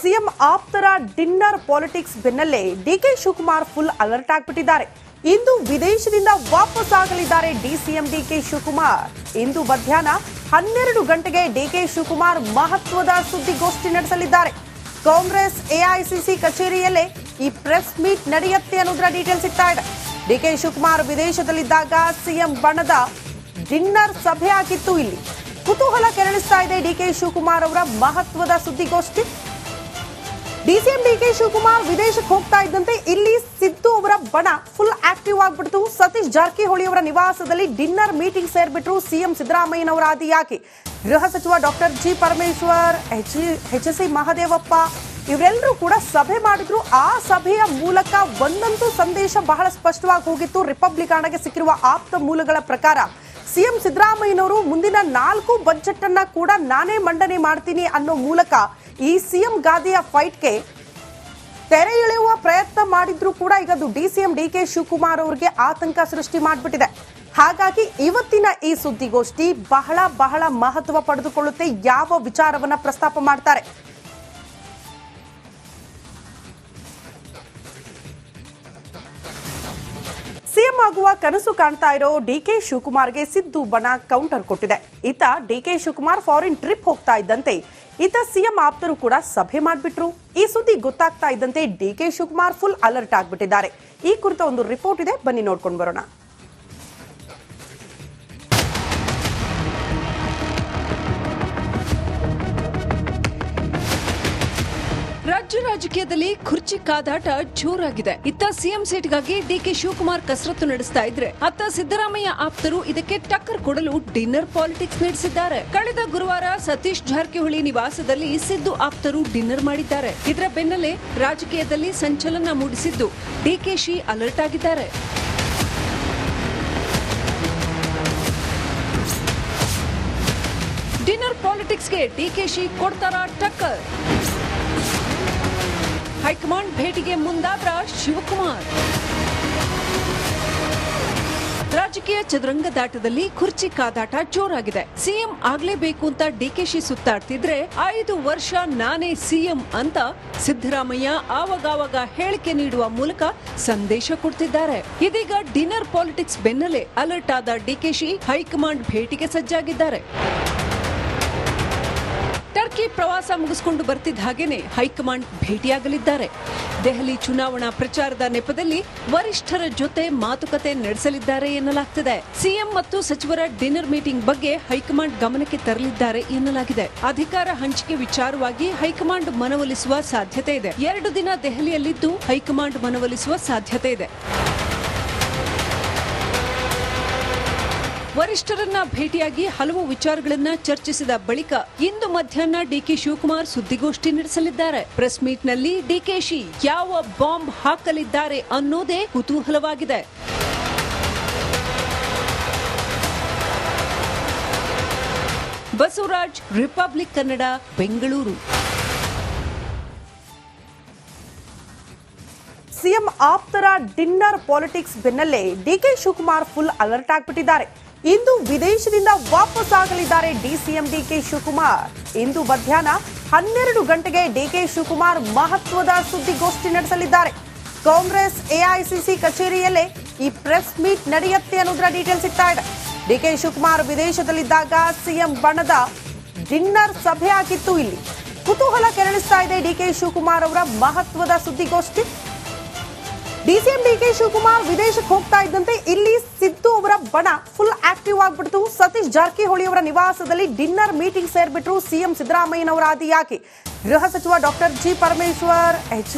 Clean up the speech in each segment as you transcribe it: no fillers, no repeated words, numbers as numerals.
CM ಆಪ್ತರ dinner politics ಬೆನ್ನಲ್ಲೇ DK Shivakumar full alert ಆಗಿಬಿಟ್ಟಿದ್ದಾರೆ. ಇಂದು ವಿದೇಶದಿಂದ ವಾಪಸ್ ಆಗಲಿದ್ದಾರೆ ಡಿಸಿಎಂ ಡಿಕೆ ಶಿವಕುಮಾರ್. ಇಂದು ಮಧ್ಯಾಹ್ನ 12 ಗಂಟೆಗೆ ಡಿಕೆ ಶಿವಕುಮಾರ್ ಮಹತ್ವದ ಸುದ್ದಿಗೋಷ್ಠಿ ನಡೆಸಲಿದ್ದಾರೆ. ಕಾಂಗ್ರೆಸ್ ಎಐಸಿಸಿ ಕಚೇರಿಯಲ್ಲೇ ಈ ಪ್ರೆಸ್ ಮೀಟ್ ನಡೆಯುತ್ತೆ ಅನ್ನೋದರ ಡೀಟೇಲ್ ಸಿಗ್ತಾ ಇದೆ. ಡಿಕೆ ಶಿವಕುಮಾರ್ ವಿದೇಶದಲ್ಲಿದ್ದಾಗ ಸಿಎಂ ಬಣದ ಡಿನ್ನರ್ ಸಭೆ ಆಗಿತ್ತು. ಇಲ್ಲಿ ಕುತೂಹಲ ಕೆರಳಿಸ್ತಾ ಇದೆ ಡಿಕೆ ಶಿವಕುಮಾರ್ ಅವರ ಮಹತ್ವದ ಸುದ್ದಿಗೋಷ್ಠಿ. ಡಿಸಿಎಂ ಡಿಕೆ ಶಿವಕುಮಾರ್ ವಿದೇಶಕ್ಕೆ ಹೋಗ್ತಾ ಇದ್ದಂತೆ ಇಲ್ಲಿ ಸಿದ್ದು ಅವರ ಬಣ ಫುಲ್ ಆಕ್ಟಿವ್ ಆಗ್ಬಿಡ್ತು. ಸತೀಶ್ ಜಾರಕಿಹೊಳಿ ಅವರ ನಿವಾಸದಲ್ಲಿ ಡಿನ್ನರ್ ಮೀಟಿಂಗ್ ಸೇರ್ಬಿಟ್ರು ಸಿಎಂ ಸಿದ್ದರಾಮಯ್ಯನವರ ಆದಿಯಾಗಿ. ಗೃಹ ಸಚಿವ ಡಾಕ್ಟರ್ ಜಿ ಪರಮೇಶ್ವರ್, ಎಚ್.ಸಿ. ಮಹದೇವಪ್ಪ ಇವರೆಲ್ಲರೂ ಕೂಡ ಸಭೆ ಮಾಡಿದ್ರು. ಆ ಸಭೆಯ ಮೂಲಕ ಒಂದಂತೂ ಸಂದೇಶ ಬಹಳ ಸ್ಪಷ್ಟವಾಗಿ ಹೋಗಿತ್ತು. ರಿಪಬ್ಲಿಕಾಣಗೆ ಸಿಕ್ಕಿರುವ ಆಪ್ತ ಮೂಲಗಳ ಪ್ರಕಾರ ಸಿಎಂ ಸಿದ್ದರಾಮಯ್ಯನವರು ಮುಂದಿನ 4 ಬಜೆಟ್ ಅನ್ನ ಕೂಡ ನಾನೇ ಮಂಡನೆ ಮಾಡ್ತೀನಿ ಅನ್ನೋ ಮೂಲಕ ಈ ಸಿಎಂ ಗಾದಿಯ ಫೈಟ್ಗೆ ತೆರೆ ಎಳೆಯುವ ಪ್ರಯತ್ನ ಮಾಡಿದ್ರು ಕೂಡ ಈಗ ಅದು ಡಿಸಿಎಂ ಡಿಕೆ ಶಿವಕುಮಾರ್ ಅವರಿಗೆ ಆತಂಕ ಸೃಷ್ಟಿ ಮಾಡಿಬಿಟ್ಟಿದೆ. ಹಾಗಾಗಿ ಇವತ್ತಿನ ಈ ಸುದ್ದಿಗೋಷ್ಠಿ ಬಹಳ ಬಹಳ ಮಹತ್ವ ಪಡೆದುಕೊಳ್ಳುತ್ತೆ. ಯಾವ ವಿಚಾರವನ್ನ ಪ್ರಸ್ತಾಪ ಮಾಡ್ತಾರೆ? ಸಿಎಂ ಆಗುವ ಕನಸು ಕಾಣ್ತಾ ಇರೋ ಡಿಕೆ ಶಿವಕುಮಾರ್ಗೆ ಸಿದ್ದು ಬಣ ಕೌಂಟರ್ ಕೊಟ್ಟಿದೆ. ಈತ ಡಿಕೆ ಶಿವಕುಮಾರ್ ಫಾರಿನ್ ಟ್ರಿಪ್ ಹೋಗ್ತಾ ಇದ್ದಂತೆ ಈತ ಸಿಎಂ ಆಪ್ತರು ಕೂಡ ಸಭೆ ಮಾಡಿಬಿಟ್ರು. ಈ ಸುದ್ದಿ ಗೊತ್ತಾಗ್ತಾ ಇದ್ದಂತೆ ಡಿಕೆ ಶಿವಕುಮಾರ್ ಫುಲ್ ಅಲರ್ಟ್ ಆಗಿಬಿಟ್ಟಿದ್ದಾರೆ. ಈ ಕುರಿತ ಒಂದು ರಿಪೋರ್ಟ್ ಇದೆ, ಬನ್ನಿ ನೋಡ್ಕೊಂಡು ಬರೋಣ. ರಾಜ್ಯ ರಾಜಕೀಯದಲ್ಲಿ ಕುರ್ಚಿ ಕಾದಾಟ ಜೋರಾಗಿದೆ. ಇತ್ತ ಸಿಎಂ ಸೀಟ್ಗಾಗಿ ಡಿಕೆ ಶಿವಕುಮಾರ್ ಕಸರತ್ತು ನಡೆಸ್ತಾ ಇದ್ರೆ, ಅತ್ತ ಸಿದ್ದರಾಮಯ್ಯ ಆಪ್ತರು ಇದಕ್ಕೆ ಟಕ್ಕರ್ ಕೊಡಲು ಡಿನ್ನರ್ ಪಾಲಿಟಿಕ್ಸ್ ನಡೆಸಿದ್ದಾರೆ. ಕಳೆದ ಗುರುವಾರ ಸತೀಶ್ ಜಾರಕಿಹೊಳಿ ನಿವಾಸದಲ್ಲಿ ಸಿದ್ದು ಆಪ್ತರು ಡಿನ್ನರ್ ಮಾಡಿದ್ದಾರೆ. ಇದರ ಬೆನ್ನಲ್ಲೇ ರಾಜಕೀಯದಲ್ಲಿ ಸಂಚಲನ ಮೂಡಿಸಿದ್ದು ಡಿಕೆಶಿ ಅಲರ್ಟ್ ಆಗಿದ್ದಾರೆ. ಡಿನ್ನರ್ ಪಾಲಿಟಿಕ್ಸ್ಗೆ ಡಿಕೆಶಿ ಕೊಡ್ತಾರಾ ಟಕ್ಕರ್? ಹೈಕಮಾಂಡ್ ಭೇಟಿಗೆ ಮುಂದಾದ್ರ ಶಿವಕುಮಾರ್. ರಾಜಕೀಯ ಚದುರಂಗದಾಟದಲ್ಲಿ ಕುರ್ಚಿ ಕಾದಾಟ ಜೋರಾಗಿದೆ. ಸಿಎಂ ಆಗ್ಲೇಬೇಕು ಅಂತ ಡಿಕೆಶಿ ಸುತ್ತಾಡ್ತಿದ್ರೆ 5 ವರ್ಷ ನಾನೇ ಸಿಎಂ ಅಂತ ಸಿದ್ದರಾಮಯ್ಯ ಆವಾಗವಾಗ ಹೇಳಿಕೆ ನೀಡುವ ಮೂಲಕ ಸಂದೇಶ ಕೊಡ್ತಿದ್ದಾರೆ. ಇದೀಗ ಡಿನ್ನರ್ ಪಾಲಿಟಿಕ್ಸ್ ಬೆನ್ನಲ್ಲೇ ಅಲರ್ಟ್ ಆದ ಡಿಕೆಶಿ ಹೈಕಮಾಂಡ್ ಭೇಟಿಗೆ ಸಜ್ಜಾಗಿದ್ದಾರೆ. ಟರ್ಕಿ ಪ್ರವಾಸ ಮುಗಿಸಿಕೊಂಡು ಬರ್ತಿದ್ದ ಹಾಗೇನೆ ಹೈಕಮಾಂಡ್ ಭೇಟಿಯಾಗಲಿದ್ದಾರೆ. ದೆಹಲಿ ಚುನಾವಣಾ ಪ್ರಚಾರದ ನೆಪದಲ್ಲಿ ವರಿಷ್ಠರ ಜೊತೆ ಮಾತುಕತೆ ನಡೆಸಲಿದ್ದಾರೆ ಎನ್ನಲಾಗ್ತಿದೆ. ಸಿಎಂ ಮತ್ತು ಸಚಿವರ ಡಿನ್ನರ್ ಮೀಟಿಂಗ್ ಬಗ್ಗೆ ಹೈಕಮಾಂಡ್ ಗಮನಕ್ಕೆ ತರಲಿದ್ದಾರೆ ಎನ್ನಲಾಗಿದೆ. ಅಧಿಕಾರ ಹಂಚಿಕೆ ವಿಚಾರವಾಗಿ ಹೈಕಮಾಂಡ್ ಮನವೊಲಿಸುವ ಸಾಧ್ಯತೆ ಇದೆ. 2 ದಿನ ದೆಹಲಿಯಲ್ಲಿದ್ದು ಹೈಕಮಾಂಡ್ ಮನವೊಲಿಸುವ ಸಾಧ್ಯತೆ ಇದೆ. ವರಿಷ್ಠರನ್ನ ಭೇಟಿಯಾಗಿ ಹಲವು ವಿಚಾರಗಳನ್ನ ಚರ್ಚಿಸಿದ ಬಳಿಕ ಇಂದು ಮಧ್ಯಾಹ್ನ ಡಿಕೆ ಶಿವಕುಮಾರ್ ಸುದ್ದಿಗೋಷ್ಠಿ ನಡೆಸಲಿದ್ದಾರೆ. ಪ್ರೆಸ್ ಮೀಟ್ ನಲ್ಲಿ ಡಿಕೆಶಿ ಯಾವ ಬಾಂಬ್ ಹಾಕಲಿದ್ದಾರೆ ಅನ್ನೋದೇ ಕುತೂಹಲವಾಗಿದೆ. ಬಸವರಾಜ್, ರಿಪಬ್ಲಿಕ್ ಕನ್ನಡ, ಬೆಂಗಳೂರು. ಸಿಎಂ ಆಪ್ತರ ಡಿನ್ನರ್ ಪಾಲಿಟಿಕ್ಸ್ ಬೆನ್ನಲ್ಲೇ ಡಿಕೆ ಶಿವಕುಮಾರ್ ಫುಲ್ ಅಲರ್ಟ್ ಆಗಿಬಿಟ್ಟಿದ್ದಾರೆ. ಇಂದು ವಿದೇಶದಿಂದ ವಾಪಸ್ ಆಗಲಿದ್ದಾರೆ ಡಿಸಿಎಂ ಡಿಕೆ ಶಿವಕುಮಾರ್. ಇಂದು ಮಧ್ಯಾಹ್ನ 12 ಗಂಟೆಗೆ ಡಿಕೆ ಶಿವಕುಮಾರ್ ಮಹತ್ವದ ಸುದ್ದಿಗೋಷ್ಠಿ ನಡೆಸಲಿದ್ದಾರೆ. ಕಾಂಗ್ರೆಸ್ ಎಐಸಿಸಿ ಕಚೇರಿಯಲ್ಲೇ ಈ ಪ್ರೆಸ್ ಮೀಟ್ ನಡೆಯುತ್ತೆ ಅನ್ನೋದರ ಡೀಟೇಲ್ ಸಿಗ್ತಾ ಇದೆ. ಡಿಕೆ ಶಿವಕುಮಾರ್ ವಿದೇಶದಲ್ಲಿದ್ದಾಗ ಸಿಎಂ ಬಣದ ಡಿನ್ನರ್ ಸಭೆ ಆಗಿತ್ತು. ಇಲ್ಲಿ ಕುತೂಹಲ ಕೆರಳಿಸ್ತಾ ಇದೆ ಡಿಕೆ ಶಿವಕುಮಾರ್ ಅವರ ಮಹತ್ವದ ಸುದ್ದಿಗೋಷ್ಠಿ. ಡಿಸಿಎಂ ಡಿಕೆ ಶಿವಕುಮಾರ್ ವಿದೇಶಕ್ಕೆ ಹೋಗ್ತಾ ಇದ್ದಂತೆ ಇಲ್ಲಿ ಸಿದ್ದು ಅವರ ಬಣ ಫುಲ್ ಆಕ್ಟಿವ್ ಆಗ್ಬಿಡ್ತು. ಸತೀಶ್ ಜಾರಕಿಹೊಳಿ ಅವರ ನಿವಾಸದಲ್ಲಿ ಡಿನ್ನರ್ ಮೀಟಿಂಗ್ ಸೇರ್ಬಿಟ್ರು ಸಿಎಂ ಸಿದ್ದರಾಮಯ್ಯನವರ ಆದಿಯಾಗಿ. ಗೃಹ ಸಚಿವ ಡಾಕ್ಟರ್ ಜಿ ಪರಮೇಶ್ವರ್,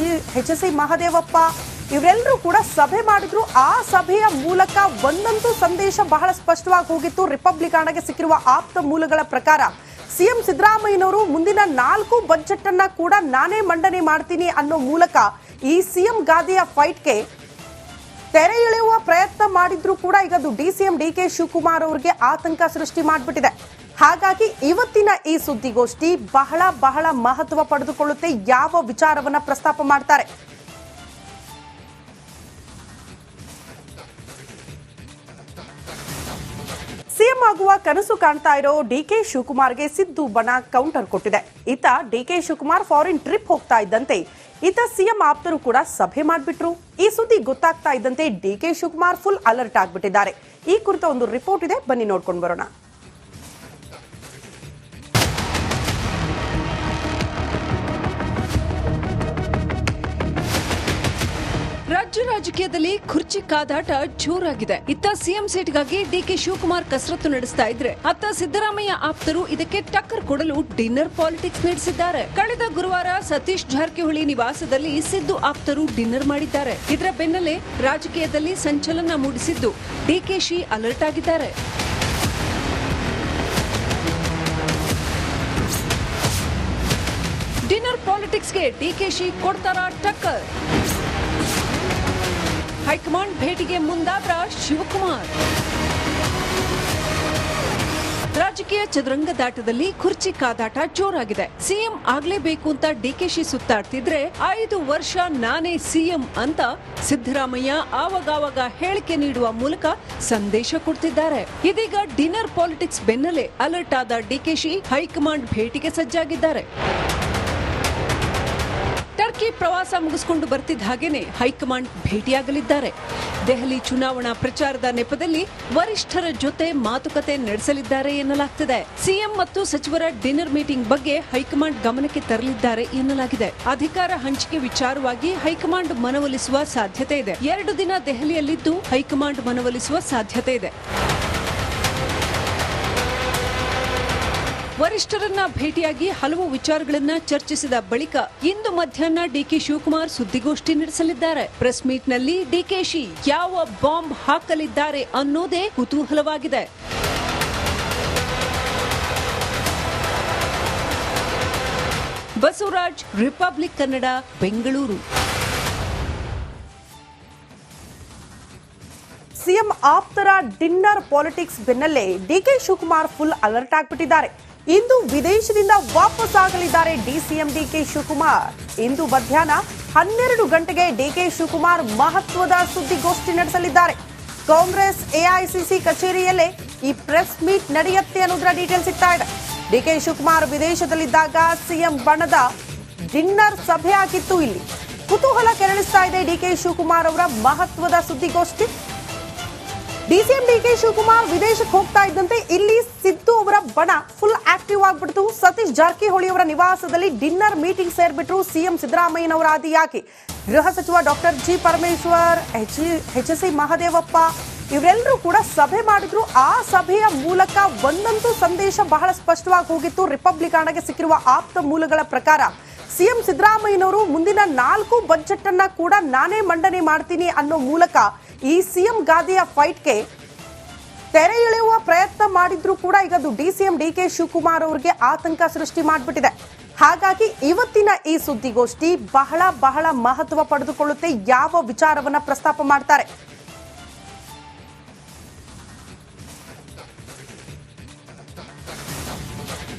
ಎಚ್.ಸಿ. ಮಹದೇವಪ್ಪ ಇವರೆಲ್ಲರೂ ಕೂಡ ಸಭೆ ಮಾಡಿದ್ರು. ಆ ಸಭೆಯ ಮೂಲಕ ಒಂದಂತೂ ಸಂದೇಶ ಬಹಳ ಸ್ಪಷ್ಟವಾಗಿ ಹೋಗಿತ್ತು. ರಿಪಬ್ಲಿಕಾಣಗೆ ಸಿಕ್ಕಿರುವ ಆಪ್ತ ಮೂಲಗಳ ಪ್ರಕಾರ ಸಿಎಂ ಸಿದ್ದರಾಮಯ್ಯನವರು ಮುಂದಿನ 4 ಬಜೆಟ್ ಅನ್ನ ಕೂಡ ನಾನೇ ಮಂಡನೆ ಮಾಡ್ತೀನಿ ಅನ್ನೋ ಮೂಲಕ ಈ ಸಿಎಂ ಗಾದಿಯ ಫೈಟ್ಗೆ ತೆರೆ ಎಳೆಯುವ ಪ್ರಯತ್ನ ಮಾಡಿದ್ರು ಕೂಡ ಈಗ ಅದು ಡಿಸಿಎಂ ಡಿಕೆ ಶಿವಕುಮಾರ್ ಅವರಿಗೆ ಆತಂಕ ಸೃಷ್ಟಿ ಮಾಡಿಬಿಟ್ಟಿದೆ. ಹಾಗಾಗಿ ಇವತ್ತಿನ ಈ ಸುದ್ದಿಗೋಷ್ಠಿ ಬಹಳ ಬಹಳ ಮಹತ್ವ ಪಡೆದುಕೊಳ್ಳುತ್ತೆ. ಯಾವ ವಿಚಾರವನ್ನ ಪ್ರಸ್ತಾಪ ಮಾಡ್ತಾರೆ? ಸಿಎಂ ಆಗುವ ಕನಸು ಕಾಣ್ತಾ ಇರೋ ಡಿಕೆ ಶಿವಕುಮಾರ್ಗೆ ಸಿದ್ದು ಬಣ ಕೌಂಟರ್ ಕೊಟ್ಟಿದೆ. ಇತ್ತ ಡಿಕೆ ಶಿವಕುಮಾರ್ ಫಾರಿನ್ ಟ್ರಿಪ್ ಹೋಗ್ತಾ ಇದ್ದಂತೆ ಇತ್ತ ಸಿಎಂ ಆಪ್ತರು ಕೂಡ ಸಭೆ ಮಾಡಿಬಿಟ್ರು. ಈ ಸುದ್ದಿ ಗೊತ್ತಾಗ್ತಾ ಇದ್ದಂತೆ ಡಿಕೆ ಶಿವಕುಮಾರ್ ಫುಲ್ ಅಲರ್ಟ್ ಆಗ್ಬಿಟ್ಟಿದ್ದಾರೆ. ಈ ಕುರಿತ ಒಂದು ರಿಪೋರ್ಟ್ ಇದೆ, ಬನ್ನಿ ನೋಡ್ಕೊಂಡು ಬರೋಣ. ರಾಜ್ಯ ರಾಜಕೀಯದಲ್ಲಿ ಕುರ್ಚಿ ಕಾದಾಟ ಜೋರಾಗಿದೆ. ಇತ್ತ ಸಿಎಂ ಸೀಟ್ಗಾಗಿ ಡಿಕೆ ಶಿವಕುಮಾರ್ ಕಸರತ್ತು ನಡೆಸ್ತಾ ಇದ್ರೆ, ಅತ್ತ ಸಿದ್ದರಾಮಯ್ಯ ಆಪ್ತರು ಇದಕ್ಕೆ ಟಕ್ಕರ್ ಕೊಡಲು ಡಿನ್ನರ್ ಪಾಲಿಟಿಕ್ಸ್ ನಡೆಸಿದ್ದಾರೆ. ಕಳೆದ ಗುರುವಾರ ಸತೀಶ್ ಜಾರಕಿಹೊಳಿ ನಿವಾಸದಲ್ಲಿ ಸಿದ್ದು ಆಪ್ತರು ಡಿನ್ನರ್ ಮಾಡಿದ್ದಾರೆ. ಇದರ ಬೆನ್ನಲ್ಲೇ ರಾಜಕೀಯದಲ್ಲಿ ಸಂಚಲನ ಮೂಡಿಸಿದ್ದು ಡಿಕೆಶಿ ಅಲರ್ಟ್ ಆಗಿದ್ದಾರೆ. ಡಿನ್ನರ್ ಪಾಲಿಟಿಕ್ಸ್ಗೆ ಡಿಕೆಶಿ ಕೊಡ್ತಾರಾ ಟಕ್ಕರ್? ಹೈಕಮಾಂಡ್ ಭೇಟಿಗೆ ಮುಂದಾದ್ರ ಶಿವಕುಮಾರ್. ರಾಜಕೀಯ ಚದುರಂಗದಾಟದಲ್ಲಿ ಕುರ್ಚಿ ಕಾದಾಟ ಜೋರಾಗಿದೆ. ಸಿಎಂ ಆಗ್ಲೇಬೇಕು ಅಂತ ಡಿಕೆಶಿ ಸುತ್ತಾಡ್ತಿದ್ರೆ 5 ವರ್ಷ ನಾನೇ ಸಿಎಂ ಅಂತ ಸಿದ್ದರಾಮಯ್ಯ ಆವಾಗವಾಗ ಹೇಳಿಕೆ ನೀಡುವ ಮೂಲಕ ಸಂದೇಶ ಕೊಡ್ತಿದ್ದಾರೆ. ಇದೀಗ ಡಿನ್ನರ್ ಪಾಲಿಟಿಕ್ಸ್ ಬೆನ್ನಲ್ಲೇ ಅಲರ್ಟ್ ಆದ ಡಿಕೆಶಿ ಹೈಕಮಾಂಡ್ ಭೇಟಿಗೆ ಸಜ್ಜಾಗಿದ್ದಾರೆ. ಟರ್ಕಿ ಪ್ರವಾಸ ಮುಗಿಸಿಕೊಂಡು ಬರ್ತಿದ್ದ ಹಾಗೇನೆ ಹೈಕಮಾಂಡ್ ಭೇಟಿಯಾಗಲಿದ್ದಾರೆ. ದೆಹಲಿ ಚುನಾವಣಾ ಪ್ರಚಾರದ ನೆಪದಲ್ಲಿ ವರಿಷ್ಠರ ಜೊತೆ ಮಾತುಕತೆ ನಡೆಸಲಿದ್ದಾರೆ ಎನ್ನಲಾಗ್ತಿದೆ. ಸಿಎಂ ಮತ್ತು ಸಚಿವರ ಡಿನ್ನರ್ ಮೀಟಿಂಗ್ ಬಗ್ಗೆ ಹೈಕಮಾಂಡ್ ಗಮನಕ್ಕೆ ತರಲಿದ್ದಾರೆ ಎನ್ನಲಾಗಿದೆ. ಅಧಿಕಾರ ಹಂಚಿಕೆ ವಿಚಾರವಾಗಿ ಹೈಕಮಾಂಡ್ ಮನವೊಲಿಸುವ ಸಾಧ್ಯತೆ ಇದೆ. 2 ದಿನ ದೆಹಲಿಯಲ್ಲಿದ್ದು ಹೈಕಮಾಂಡ್ ಮನವೊಲಿಸುವ ಸಾಧ್ಯತೆ ಇದೆ. ವರಿಷ್ಠರನ್ನ ಭೇಟಿಯಾಗಿ ಹಲವು ವಿಚಾರಗಳನ್ನ ಚರ್ಚಿಸಿದ ಬಳಿಕ ಇಂದು ಮಧ್ಯಾಹ್ನ ಡಿಕೆ ಶಿವಕುಮಾರ್ ಸುದ್ದಿಗೋಷ್ಠಿ ನಡೆಸಲಿದ್ದಾರೆ. ಪ್ರೆಸ್ ಮೀಟ್ ನಲ್ಲಿ ಡಿಕೆಶಿ ಯಾವ ಬಾಂಬ್ ಹಾಕಲಿದ್ದಾರೆ ಅನ್ನೋದೇ ಕುತೂಹಲವಾಗಿದೆ. ಬಸವರಾಜ್, ರಿಪಬ್ಲಿಕ್ ಕನ್ನಡ, ಬೆಂಗಳೂರು. ಸಿಎಂ ಆಪ್ತರ ಡಿನ್ನರ್ ಪಾಲಿಟಿಕ್ಸ್ ಬೆನ್ನಲ್ಲೇ ಡಿಕೆ ಶಿವಕುಮಾರ್ ಫುಲ್ ಅಲರ್ಟ್ ಆಗ್ಬಿಟ್ಟಿದ್ದಾರೆ. ಇಂದು ವಿದೇಶದಿಂದ ವಾಪಸ್ ಆಗಲಿದ್ದಾರೆ ಡಿಸಿಎಂ ಡಿಕೆ ಶಿವಕುಮಾರ್. ಇಂದು ಮಧ್ಯಾಹ್ನ 12 ಗಂಟೆಗೆ ಡಿಕೆ ಶಿವಕುಮಾರ್ ಮಹತ್ವದ ಸುದ್ದಿಗೋಷ್ಠಿ ನಡೆಸಲಿದ್ದಾರೆ. ಕಾಂಗ್ರೆಸ್ ಎಐಸಿಸಿ ಕಚೇರಿಯಲ್ಲೇ ಈ ಪ್ರೆಸ್ ಮೀಟ್ ನಡೆಯುತ್ತೆ ಅನ್ನೋದರ ಡೀಟೇಲ್ ಸಿಗ್ತಾ ಇದೆ. ಡಿಕೆ ಶಿವಕುಮಾರ್ ವಿದೇಶದಲ್ಲಿದ್ದಾಗ ಸಿಎಂ ಬಣದ ಡಿನ್ನರ್ ಸಭೆ ಆಗಿತ್ತು. ಇಲ್ಲಿ ಕುತೂಹಲ ಕೆರಳಿಸ್ತಾ ಇದೆ ಡಿಕೆ ಶಿವಕುಮಾರ್ ಅವರ ಮಹತ್ವದ ಸುದ್ದಿಗೋಷ್ಠಿ. ಡಿಸಿಎಂ ಡಿಕೆ ಶಿವಕುಮಾರ್ ವಿದೇಶಕ್ಕೆ ಹೋಗ್ತಾ ಇದ್ದಂತೆ ಇಲ್ಲಿ ಸಿದ್ದು ಅವರ ಬಣ ಫುಲ್ ಆಕ್ಟಿವ್ ಆಗ್ಬಿಡ್ತು. ಸತೀಶ್ ಜಾರಕಿಹೊಳಿ ಅವರ ನಿವಾಸದಲ್ಲಿ ಡಿನ್ನರ್ ಮೀಟಿಂಗ್ ಸೇರ್ಬಿಟ್ರು ಸಿಎಂ ಸಿದ್ದರಾಮಯ್ಯನವರ ಆದಿಯಾಗಿ. ಗೃಹ ಸಚಿವ ಡಾಕ್ಟರ್ ಜಿ ಪರಮೇಶ್ವರ್, ಎಚ್.ಸಿ. ಮಹದೇವಪ್ಪ ಇವರೆಲ್ಲರೂ ಕೂಡ ಸಭೆ ಮಾಡಿದ್ರು. ಆ ಸಭೆಯ ಮೂಲಕ ಒಂದಂತೂ ಸಂದೇಶ ಬಹಳ ಸ್ಪಷ್ಟವಾಗಿ ಹೋಗಿತ್ತು. ರಿಪಬ್ಲಿಕ್ ಸಿಕ್ಕಿರುವ ಆಪ್ತ ಮೂಲಗಳ ಪ್ರಕಾರ ಸಿಎಂ ಸಿದ್ದರಾಮಯ್ಯನವರು ಮುಂದಿನ 4 ಬಜೆಟ್ ಅನ್ನ ಕೂಡ ನಾನೇ ಮಂಡನೆ ಮಾಡ್ತೀನಿ ಅನ್ನೋ ಮೂಲಕ ಈ ಸಿಎಂ ಗಾದಿಯ ಫೈಟ್ಗೆ ತೆರೆ ಎಳೆಯುವ ಪ್ರಯತ್ನ ಮಾಡಿದ್ರು ಕೂಡ ಈಗ ಅದು ಡಿಸಿಎಂ ಡಿಕೆ ಶಿವಕುಮಾರ್ ಅವರಿಗೆ ಆತಂಕ ಸೃಷ್ಟಿ ಮಾಡಿಬಿಟ್ಟಿದೆ. ಹಾಗಾಗಿ ಇವತ್ತಿನ ಈ ಸುದ್ದಿಗೋಷ್ಠಿ ಬಹಳ ಮಹತ್ವ ಪಡೆದುಕೊಳ್ಳುತ್ತೆ. ಯಾವ ವಿಚಾರವನ್ನ ಪ್ರಸ್ತಾಪ ಮಾಡ್ತಾರೆ,